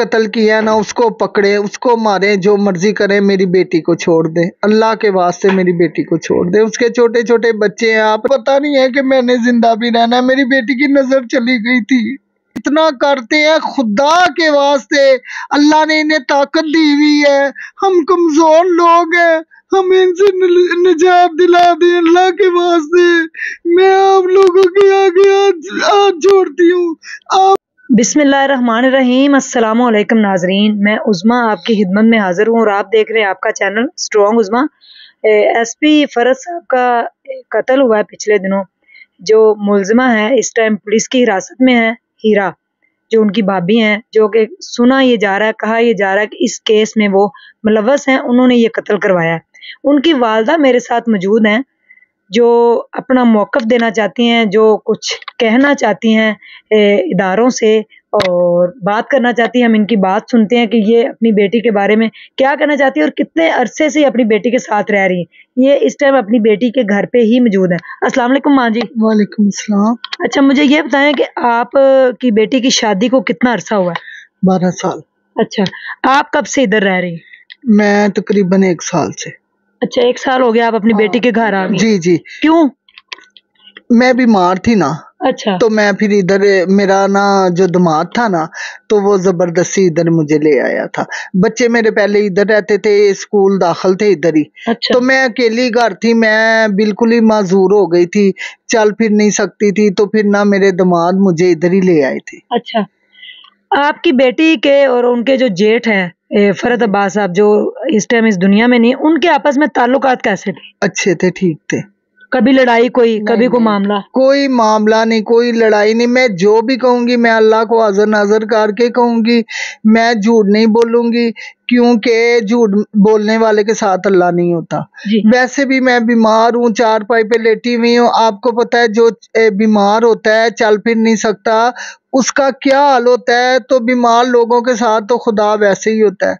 कत्ल किया ना उसको पकड़े, उसको मारे, जो मर्जी करे, मेरी बेटी को छोड़ दे, अल्लाह के वास्ते मेरी बेटी को छोड़ दे। उसके छोटे छोटे बच्चे हैं, आप पता नहीं है कि मैंने जिंदा भी रहना है। मेरी बेटी की नजर चली गई थी। इतना करते हैं खुदा के वास्ते, अल्लाह ने इन्हें ताकत दी हुई है, हम कमजोर लोग हैं, हमें इनसे निजात दिला दे अल्लाह के वास्ते। मैं आप लोगों के आगे हाथ जोड़ती हूँ। बिस्मिल्लाहिर्रहमानिर्रहीम। अस्सलामु अलैकुम नाजरीन, मैं उज़मा आपकी खिदमत में हाजिर हूँ और आप देख रहे हैं आपका चैनल स्ट्रॉन्ग उज़मा। एसपी फरज साहब का कत्ल हुआ है पिछले दिनों। जो मुलजिमा है इस टाइम पुलिस की हिरासत में है, हीरा, जो उनकी भाभी हैं, जो कि सुना ये जा रहा है, कहा ये जा रहा है कि इस केस में वो मुलव्वस हैं, उन्होंने ये कत्ल करवाया है। उनकी वालदा मेरे साथ मौजूद हैं, जो अपना मौक़िफ़ देना चाहती हैं, जो कुछ कहना चाहती हैं इदारों से और बात करना चाहती हैं। हम इनकी बात सुनते हैं कि ये अपनी बेटी के बारे में क्या कहना चाहती है और कितने अरसे से अपनी बेटी के साथ रह रही है। ये इस टाइम अपनी बेटी के घर पे ही मौजूद है। अस्सलाम वालेकुम माँ जी। वालेकुम सलाम। अच्छा, मुझे ये बताएं कि आप की बेटी की शादी को कितना अरसा हुआ है? 12 साल। अच्छा, आप कब से इधर रह रही? मैं तकरीबन 1 साल से। अच्छा, 1 साल हो गया आप अपनी बेटी के घर आ गई? जी जी। क्यों? मैं बीमार थी ना। अच्छा। तो मैं फिर इधर, मेरा ना जो दामाद था ना, तो वो जबरदस्ती इधर मुझे ले आया था। बच्चे मेरे पहले इधर रहते थे, स्कूल दाखिल थे इधर ही। अच्छा। तो मैं अकेली घर थी, मैं बिल्कुल ही माजूर हो गई थी, चल फिर नहीं सकती थी। तो फिर ना मेरे दामाद मुझे इधर ही ले आए थे। अच्छा, आपकी बेटी के और उनके जो जेठ हैं फरद अब्बास साहब, जो इस टाइम इस दुनिया में नहीं, उनके आपस में ताल्लुकात कैसे थे? अच्छे थे, ठीक थे। कभी लड़ाई कोई, कभी कोई मामला? कोई मामला नहीं, कोई लड़ाई नहीं। मैं जो भी कहूंगी मैं अल्लाह को हाज़िर नाज़िर करके कहूंगी, मैं झूठ नहीं बोलूंगी, क्योंकि झूठ बोलने वाले के साथ अल्लाह नहीं होता। वैसे भी मैं बीमार हूँ, चारपाई पे लेटी हुई हूँ। आपको पता है जो बीमार होता है, चल फिर नहीं सकता, उसका क्या हाल होता है। तो बीमार लोगों के साथ तो खुदा वैसे ही होता है।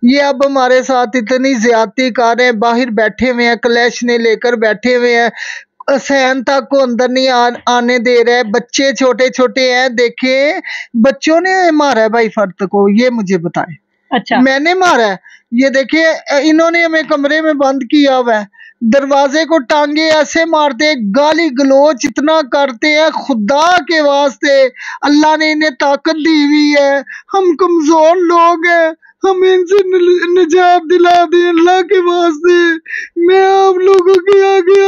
ये अब हमारे साथ इतनी ज्यादती कर रहे हैं, बाहर बैठे हुए हैं, कलेश ने लेकर बैठे हुए हैं, सहन तक को अंदर नहीं आने दे रहे। बच्चे छोटे छोटे हैं, देखे बच्चों ने मारा है भाई फर्द को, ये मुझे बताएं। अच्छा। मैंने मारा है? ये देखिए, इन्होंने हमें कमरे में बंद किया हुआ है, दरवाजे को टांगे ऐसे मारते, गाली गलोच इतना करते हैं। खुदा के वास्ते, अल्लाह ने इन्हें ताकत दी हुई है, हम कमजोर लोग हैं, हमें इनसे निजात दिला दे अल्लाह के वास्ते। मैं आप लोगों के आगे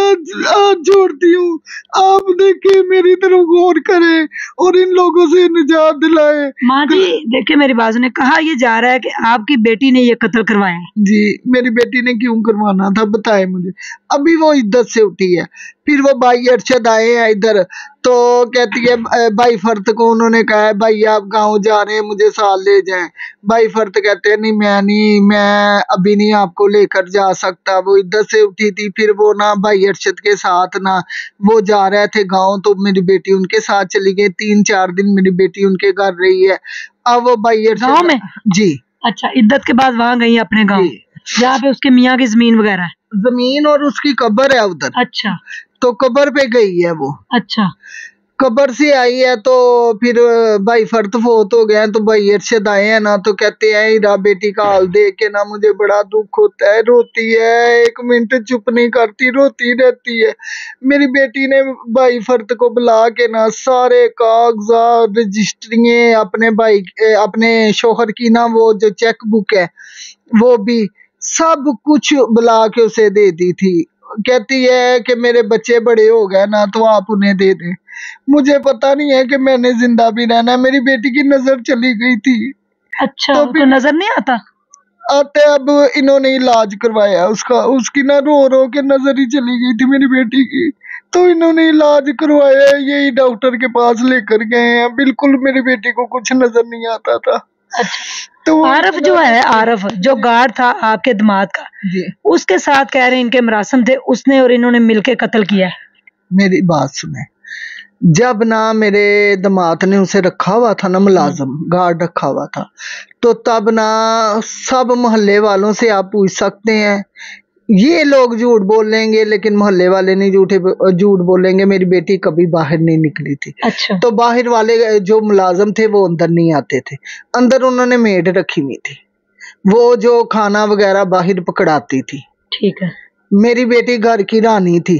हाथ जोड़ती हूँ, आप देखिए, मेरी तरफ गौर करें और इन लोगों से निजात दिलाए। माँ जी देखिए, मेरी बाजू ने कहा ये जा रहा है कि आपकी बेटी ने ये कत्ल करवाया है। जी, मेरी बेटी ने क्यों करवाना था बताए मुझे। अभी वो इद्दत से उठी है, फिर वो भाई अरशद आए हैं इधर, तो कहती है भाई फर्द को उन्होंने कहा है भाई आप गाँव जा रहे हैं, मुझे साथ ले जाएं। भाई फर्द कहते हैं नहीं, मैं अभी नहीं आपको लेकर जा सकता। वो इद्दत से उठी थी, फिर वो ना भाई अरशद के साथ ना वो जा रहे थे गाँव, तो मेरी बेटी उनके साथ चली गई। 3-4 दिन मेरी बेटी उनके घर रही है। अब वो भाई गाँव में? जी। अच्छा, इद्दत के बाद वहाँ गई अपने गाँव, जहाँ पे उसके मियाँ की जमीन वगैरह है? जमीन और उसकी कब्र है उधर। अच्छा। तो कब्र पे गई है वो। अच्छा। कब्र से आई है, तो फिर भाई फर्द फोत हो गया, तो भाई अरशद आए हैं ना, तो कहते हैं हीरा बेटी का हाल देख के ना मुझे बड़ा दुख होता है। रोती है, 1 मिनट चुप नहीं करती, रोती रहती है। मेरी बेटी ने भाई फर्द को बुला के ना सारे कागजात, रजिस्ट्रियां, अपने भाई अपने शोहर की ना वो जो चेक बुक है वो भी सब कुछ बुला के उसे दे दी थी। कहती है कि मेरे बच्चे बड़े हो गए ना, तो आप उन्हें दे दें। मुझे पता नहीं है कि मैंने जिंदा भी रहना है, मेरी बेटी की नजर चली गई थी। अच्छा, तो नजर नहीं आता? आते, अब इन्होंने इलाज करवाया उसका, उसकी ना रो रो के नजर ही चली गई थी मेरी बेटी की, तो इन्होंने इलाज करवाया, यही डॉक्टर के पास लेकर गए हैं। बिल्कुल मेरी बेटी को कुछ नजर नहीं आता था। अच्छा, तो आरफ जो है, आरफ जो गार्ड था आपके दामाद का, उसके साथ कह रहे हैं इनके मरासम थे, उसने और इन्होंने मिलके कत्ल किया। मेरी बात सुने, जब ना मेरे दामाद ने उसे रखा हुआ था ना, मुलाजम गार्ड रखा हुआ था, तो तब ना सब मोहल्ले वालों से आप पूछ सकते हैं, ये लोग झूठ बोल लेंगे लेकिन मोहल्ले वाले नहीं झूठ बोलेंगे। मेरी बेटी कभी बाहर नहीं निकली थी। अच्छा। तो बाहर वाले जो मुलाजिम थे वो अंदर नहीं आते थे, अंदर उन्होंने मेड रखी हुई थी, वो जो खाना वगैरह बाहर पकड़ाती थी। ठीक है। मेरी बेटी घर की रानी थी,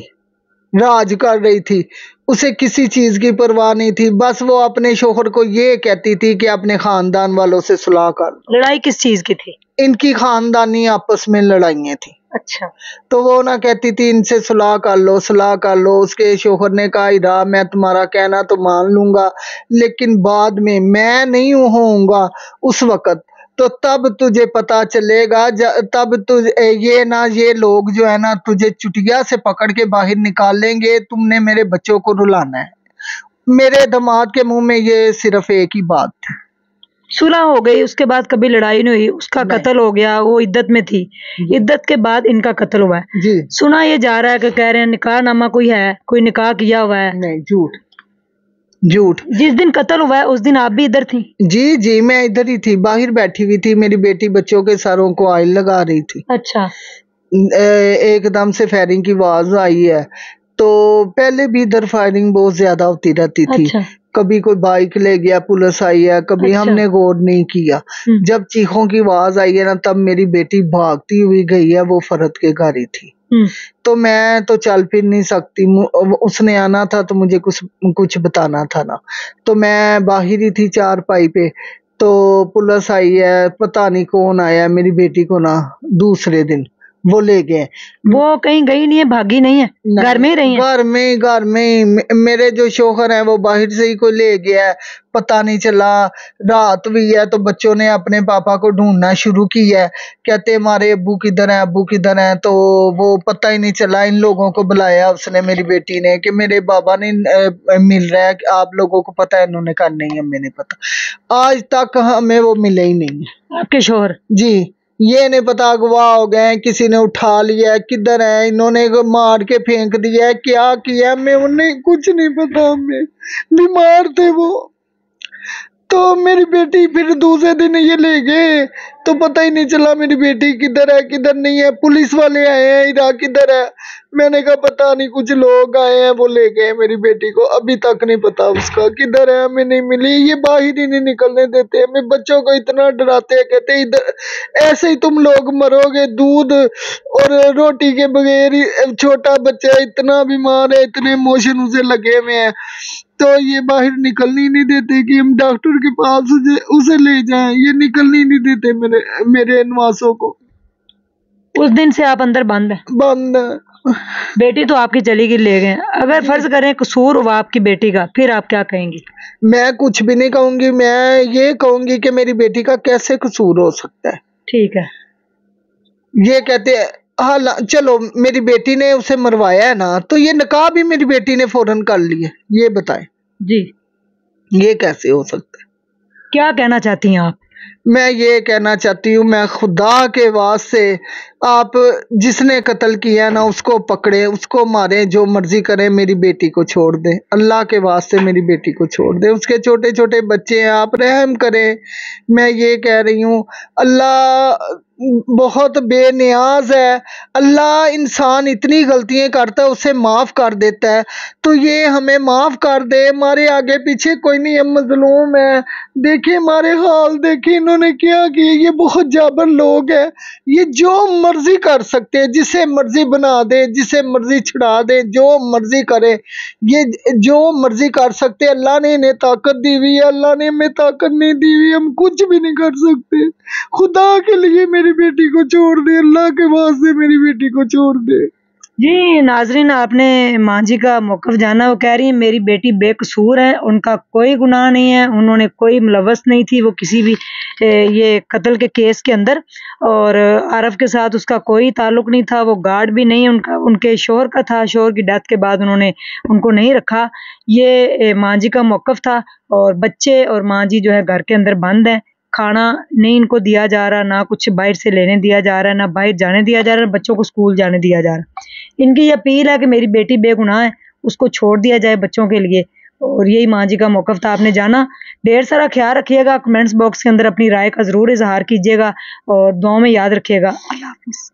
राज कर रही थी, उसे किसी चीज की परवाह नहीं थी। बस वो अपने शोहर को ये कहती थी कि अपने खानदान वालों से सुलह कर। लड़ाई किस चीज की थी? इनकी खानदानी आपस में लड़ाइयाँ थी। अच्छा। तो वो ना कहती थी इनसे सुलह कर लो, सुलह कर लो। उसके शोहर ने कहा इरा मैं तुम्हारा कहना तो मान लूंगा लेकिन बाद में मैं नहीं होऊंगा उस वक्त, तो तब तुझे पता चलेगा, तब तुझे ये लोग जो है ना तुझे चुटिया से पकड़ के बाहर निकालेंगे, तुमने मेरे बच्चों को रुलाना है। मेरे दामाद के मुंह में ये सिर्फ एक ही बात थी। सुलह हो गई, उसके बाद कभी लड़ाई नहीं हुई, उसका कत्ल हो गया, वो इद्दत में थी, इद्दत के बाद इनका कत्ल हुआ है जी। सुना ये जा रहा है कि कह रहे हैं निकाह नामा कोई है, कोई निकाह किया हुआ है? नहीं, झूठ झूठ। जिस दिन कत्ल हुआ है उस दिन आप भी इधर थी? जी जी, मैं इधर ही थी, बाहर बैठी हुई थी। मेरी बेटी बच्चों के सरों को ऑयल लगा रही थी। अच्छा। एकदम से फायरिंग की आवाज आई है, तो पहले भी इधर फायरिंग बहुत ज्यादा होती रहती थी। अच्छा। कभी कोई बाइक ले गया, पुलिस आई है, कभी अच्छा। हमने गौर नहीं किया। जब चीखों की आवाज आई है ना तब मेरी बेटी भागती हुई गई है, वो फरत के घर ही थी। तो मैं तो चल फिर नहीं सकती, उसने आना था तो मुझे कुछ बताना था ना, तो मैं बाहर ही थी चारपाई पे। तो पुलिस आई है, पता नहीं कौन आया, मेरी बेटी को ना दूसरे दिन वो ले गए। वो कहीं गई नहीं है, भागी नहीं है, घर में ही रही है? घर में मेरे जो शोहर हैं वो बाहर से ही कोई ले गया है, पता नहीं चला। रात हुई है तो बच्चों ने अपने पापा को ढूंढना शुरू किया है, कहते हमारे अब्बू किधर है, अब्बू किधर है। तो वो पता ही नहीं चला। इन लोगों को बुलाया उसने, मेरी बेटी ने, कि मेरे बाबा ने मिल रहा है, आप लोगों को पता है? इन्होंने कहा नहीं हमें नहीं पता। आज तक हमें वो मिले ही नहीं है। आपके शोहर? जी, ये नहीं पता अगवा हो गए, किसी ने उठा लिया, किधर है, इन्होंने मार के फेंक दिया है, क्या किया हमें उन्हें कुछ नहीं पता। हमें बीमार थे वो। तो मेरी बेटी फिर दूसरे दिन ये ले गए, तो पता ही नहीं चला मेरी बेटी किधर है किधर नहीं है। पुलिस वाले आए हैं, इरा किधर है, मैंने कहा पता नहीं, कुछ लोग आए हैं वो ले गए मेरी बेटी को, अभी तक नहीं पता उसका किधर है, हमें नहीं मिली। ये बाहर ही नहीं निकलने देते, हमें बच्चों को इतना डराते हैं, कहते इधर ऐसे ही तुम लोग मरोगे, दूध और रोटी के बगैर। छोटा बच्चा इतना बीमार है, इतने मोशन उसे लगे हुए हैं, तो ये बाहर निकलने ही नहीं देते कि हम डॉक्टर के पास उसे ले जाएं। ये निकलने ही नहीं देते मेरे नवासों को। उस दिन से आप अंदर बंद है? बंद है। बेटी तो आपकी चली गई, ले गए। अगर फर्ज करें कसूर हुआ आपकी बेटी का, फिर आप क्या कहेंगी? मैं कुछ भी नहीं कहूंगी, मैं ये कहूंगी कि मेरी बेटी का कैसे कसूर हो सकता है। ठीक है। ये कहते हैं हाँ चलो मेरी बेटी ने उसे मरवाया है ना, तो ये निकाह भी मेरी बेटी ने फौरन कर लिया, ये बताएं जी, ये कैसे हो सकता है? क्या कहना चाहती हैं आप? मैं ये कहना चाहती हूँ, मैं खुदा के वास्ते आप जिसने कत्ल किया ना उसको पकड़े, उसको मारे, जो मर्जी करे, मेरी बेटी को छोड़ दे। अल्लाह के वास्ते मेरी बेटी को छोड़ दे। उसके छोटे छोटे बच्चे हैं, आप रहम करें। मैं ये कह रही हूँ, अल्लाह बहुत बेनियाज है। अल्लाह इंसान इतनी गलतियां करता है उसे माफ कर देता है, तो ये हमें माफ कर दे। हमारे आगे पीछे कोई नहीं, हम मजलूम है। देखिए हमारे हाल, देखिए इन्होंने क्या किया। ये बहुत जाबर लोग हैं, ये जो मर्जी कर सकते हैं, जिसे मर्जी बना दे, जिसे मर्जी छुड़ा दे, जो मर्जी करे, ये जो मर्जी कर सकते। अल्लाह ने इन्हें ताकत दी हुई है, अल्लाह ने हमें ताकत नहीं दी हुई, हम कुछ भी नहीं कर सकते। खुदा के लिए मेरी बेटी को छोड़ दे, अल्लाह के वास्ते मेरी बेटी को छोड़ दे। जी नाजरीन, आपने मां जी का मौक़िफ़ जाना। वो कह रही है मेरी बेटी बेकसूर है, उनका कोई गुनाह नहीं है, उन्होंने कोई मुलव्वस नहीं थी वो किसी भी ये कत्ल के केस के अंदर, और आरफ के साथ उसका कोई ताल्लुक नहीं था, वो गार्ड भी नहीं उनका, उनके शोहर का था। शोहर की डेथ के बाद उन्होंने उनको नहीं रखा। ये मां जी का मौक़िफ़ था, और बच्चे और मां जी जो है घर के अंदर बंद हैं। खाना नहीं इनको दिया जा रहा, ना कुछ बाहर से लेने दिया जा रहा है, ना बाहर जाने दिया जा रहा है, बच्चों को स्कूल जाने दिया जा रहा है। इनकी ये अपील है कि मेरी बेटी बेगुनाह है, उसको छोड़ दिया जाए बच्चों के लिए। और यही मां जी का मौक़िफ़ था, आपने जाना। ढेर सारा ख्याल रखिएगा, कमेंट्स बॉक्स के अंदर अपनी राय का ज़रूर इजहार कीजिएगा और दुआओं में याद रखिएगा। अल्लाह हाफ़िज़।